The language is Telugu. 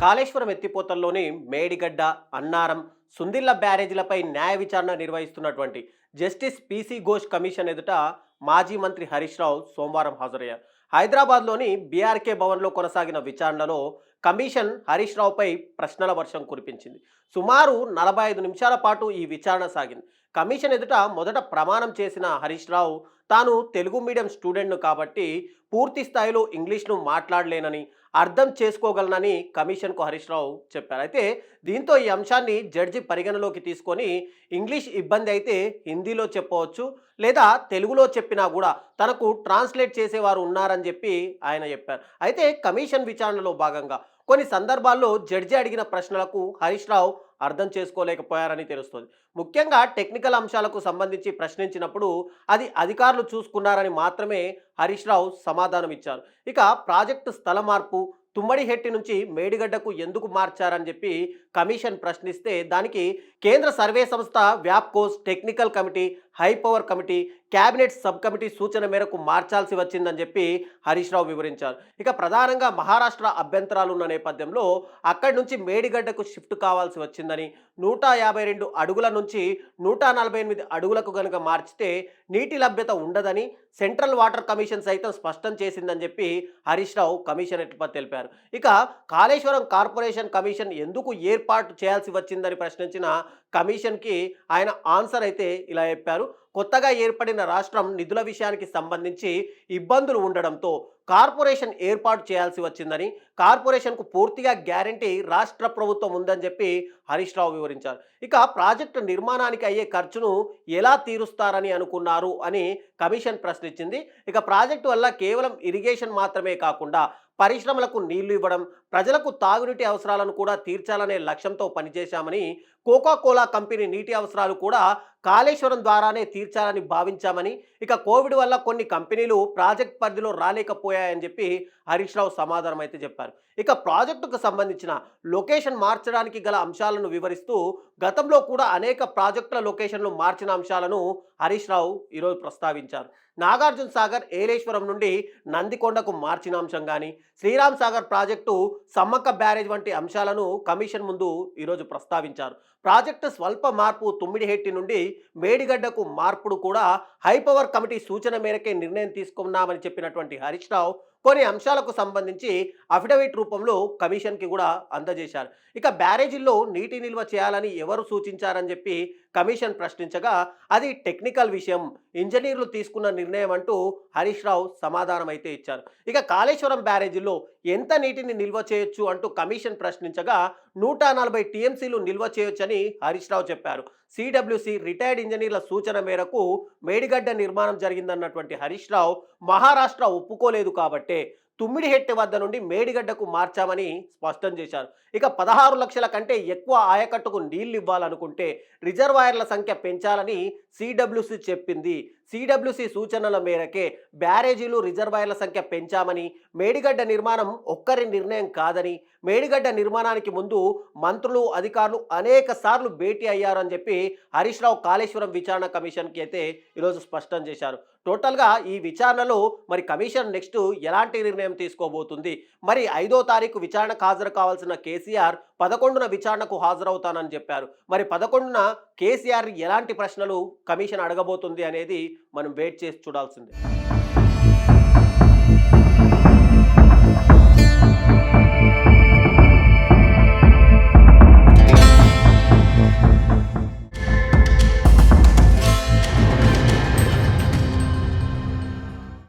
కాళేశ్వరం ఎత్తిపోతల్లోని మేడిగడ్డ, అన్నారం, సుందిళ్ల బ్యారేజీలపై న్యాయ విచారణ నిర్వహిస్తున్నటువంటి జస్టిస్ పిసి ఘోష్ కమిషన్ ఎదుట మాజీ మంత్రి హరీష్ రావు సోమవారం హాజరయ్యారు. హైదరాబాద్లోని బీఆర్కే భవన్లో కొనసాగిన విచారణలో కమిషన్ హరీష్ రావుపై ప్రశ్నల వర్షం కురిపించింది. సుమారు 45 నిమిషాల పాటు ఈ విచారణ సాగింది. కమిషన్ ఎదుట మొదట ప్రమాణం చేసిన హరీష్ రావు తాను తెలుగు మీడియం స్టూడెంట్ను కాబట్టి పూర్తి స్థాయిలో ఇంగ్లీష్ను మాట్లాడలేనని, అర్థం చేసుకోగలనని కమిషన్కు హరీష్ రావు చెప్పారు. అయితే దీంతో ఈ అంశాన్ని జడ్జి పరిగణలోకి తీసుకొని ఇంగ్లీష్ ఇబ్బంది అయితే హిందీలో చెప్పవచ్చు, లేదా తెలుగులో చెప్పినా కూడా తనకు ట్రాన్స్లేట్ చేసేవారు ఉన్నారని చెప్పి ఆయన చెప్పారు. అయితే కమిషన్ విచారణలో భాగంగా కొన్ని సందర్భాల్లో జడ్జి అడిగిన ప్రశ్నలకు హరీష్ రావు అర్థం చేసుకోలేకపోయారని తెలుస్తుంది. ముఖ్యంగా టెక్నికల్ అంశాలకు సంబంధించి ప్రశ్నించినప్పుడు అది అధికారులు చూసుకున్నారని మాత్రమే హరీష్ రావు సమాధానం ఇచ్చారు. ఇక ప్రాజెక్టు స్థల మార్పు తుమ్మడిహెట్టి నుంచి మేడిగడ్డకు ఎందుకు మార్చారని చెప్పి కమిషన్ ప్రశ్నిస్తే దానికి కేంద్ర సర్వే సంస్థ వ్యాప్కోస్ technical committee, high power committee, cabinet sub committee సూచన మేరకు మార్చాల్సి వచ్చిందని చెప్పి హరీష్ రావు వివరించారు. ఇక ప్రధానంగా మహారాష్ట్ర అభ్యంతరాలు ఉన్న నేపథ్యంలో అక్కడి నుంచి మేడిగడ్డకు షిఫ్ట్ కావాల్సి వచ్చిందని, 152 అడుగుల నుంచి 148 అడుగులకు గనుక మార్చితే నీటి లభ్యత ఉండదని సెంట్రల్ వాటర్ కమిషన్ సైతం స్పష్టం చేసిందని చెప్పి హరీష్ రావు కమిషన్ తెలిపారు. ఇక కాళేశ్వరం కార్పొరేషన్ కమిషన్ ఎందుకు ఏర్పాటు చేయాల్సి వచ్చిందని ప్రశ్నించిన కమిషన్కి ఆయన ఆన్సర్ అయితే ఇలా చెప్పారు. కొత్తగా ఏర్పడిన రాష్ట్రం నిధుల విషయానికి సంబంధించి ఇబ్బందులు ఉండడంతో కార్పొరేషన్ ఏర్పాటు చేయాల్సి వచ్చిందని, కార్పొరేషన్కు పూర్తిగా గ్యారంటీ రాష్ట్ర ప్రభుత్వం ఉందని చెప్పి హరీష్ రావు వివరించారు. ఇక ప్రాజెక్టు నిర్మాణానికి అయ్యే ఖర్చును ఎలా తీరుస్తారని అనుకున్నారు అని కమిషన్ ప్రశ్నించింది. ఇక ప్రాజెక్టు వల్ల కేవలం ఇరిగేషన్ మాత్రమే కాకుండా పరిశ్రమలకు నీళ్లు ఇవ్వడం, ప్రజలకు తాగునీటి అవసరాలను కూడా తీర్చాలనే లక్ష్యంతో పనిచేశామని, కోకాకోలా కంపెనీ నీటి అవసరాలు కూడా కాళేశ్వరం ద్వారానే తీర్చాలని భావించామని, ఇక కోవిడ్ వల్ల కొన్ని కంపెనీలు ప్రాజెక్ట్ పరిధిలో రాలేకపోయాయని చెప్పి హరీష్ రావు సమాధానం అయితే చెప్పారు. ఇక ప్రాజెక్టుకు సంబంధించిన లొకేషన్ మార్చడానికి గల అంశాలను వివరిస్తూ గతంలో కూడా అనేక ప్రాజెక్టుల లొకేషన్లు మార్చిన అంశాలను హరీష్ రావు ఈరోజు ప్రస్తావించారు. నాగార్జున సాగర్ ఏలేశ్వరం నుండి నందికొండకు మార్చిన అంశం కానీ, శ్రీరామ్ సాగర్ ప్రాజెక్టు సమ్మక్క బ్యారేజ్ వంటి అంశాలను కమిషన్ ముందు ఈరోజు ప్రస్తావించారు. ప్రాజెక్టు స్వల్ప మార్పు తుమ్మిడిహెట్టి నుండి మేడిగడ్డకు మార్పుడు కూడా హై పవర్ కమిటీ సూచన మేరకే నిర్ణయం తీసుకున్నామని చెప్పినటువంటి హరీష్ రావు కొన్ని అంశాలకు సంబంధించి అఫిడవిట్ రూపంలో కమిషన్కి కూడా అందజేశారు. ఇక బ్యారేజీల్లో నీటి నిల్వ చేయాలని ఎవరు సూచించారని చెప్పి కమిషన్ ప్రశ్నించగా అది టెక్నికల్ విషయం, ఇంజనీర్లు తీసుకున్న నిర్ణయం అంటూ హరీష్ రావు సమాధానం అయితే ఇచ్చారు. ఇక కాళేశ్వరం బ్యారేజీల్లో ఎంత నీటిని నిల్వ చేయొచ్చు అంటూ కమిషన్ ప్రశ్నించగా 140 టీఎంసీలు నిల్వ చేయొచ్చని హరీష్ రావు చెప్పారు. సిడబ్ల్యూసి రిటైర్డ్ ఇంజనీర్ల సూచన మేరకు మేడిగడ్డ నిర్మాణం జరిగిందన్నటువంటి హరీష్ రావు మహారాష్ట్ర ఒప్పుకోలేదు కాబట్టే తుమ్మిడిహెట్టి వద్ద నుండి మేడిగడ్డకు మార్చామని స్పష్టం చేశారు. ఇక 16 లక్షల కంటే ఎక్కువ ఆయకట్టుకు నీళ్లు ఇవ్వాలనుకుంటే రిజర్వాయర్ల సంఖ్య పెంచాలని సిడబ్ల్యూసి చెప్పింది. సిడబ్ల్యూసి సూచనల మేరకే బ్యారేజీలు రిజర్వాయర్ల సంఖ్య పెంచామని, మేడిగడ్డ నిర్మాణం ఒక్కరి నిర్ణయం కాదని, మేడిగడ్డ నిర్మాణానికి ముందు మంత్రులు, అధికారులు అనేక సార్లు భేటీ అయ్యారని చెప్పి హరీష్ రావు కాళేశ్వరం విచారణ కమిషన్కి అయితే ఈరోజు స్పష్టం చేశారు. టోటల్గా ఈ విచారణలో మరి కమిషన్ నెక్స్ట్ ఎలాంటి నిర్ణయం తీసుకోబోతుంది, మరి 5వ తారీఖు విచారణకు హాజరు కావాల్సిన కేసీఆర్ 11న విచారణకు హాజరవుతానని చెప్పారు. మరి 11న కేసీఆర్ ఎలాంటి ప్రశ్నలు కమిషన్ అడగబోతుంది అనేది మనం వెయిట్ చేసి చూడాల్సిందే.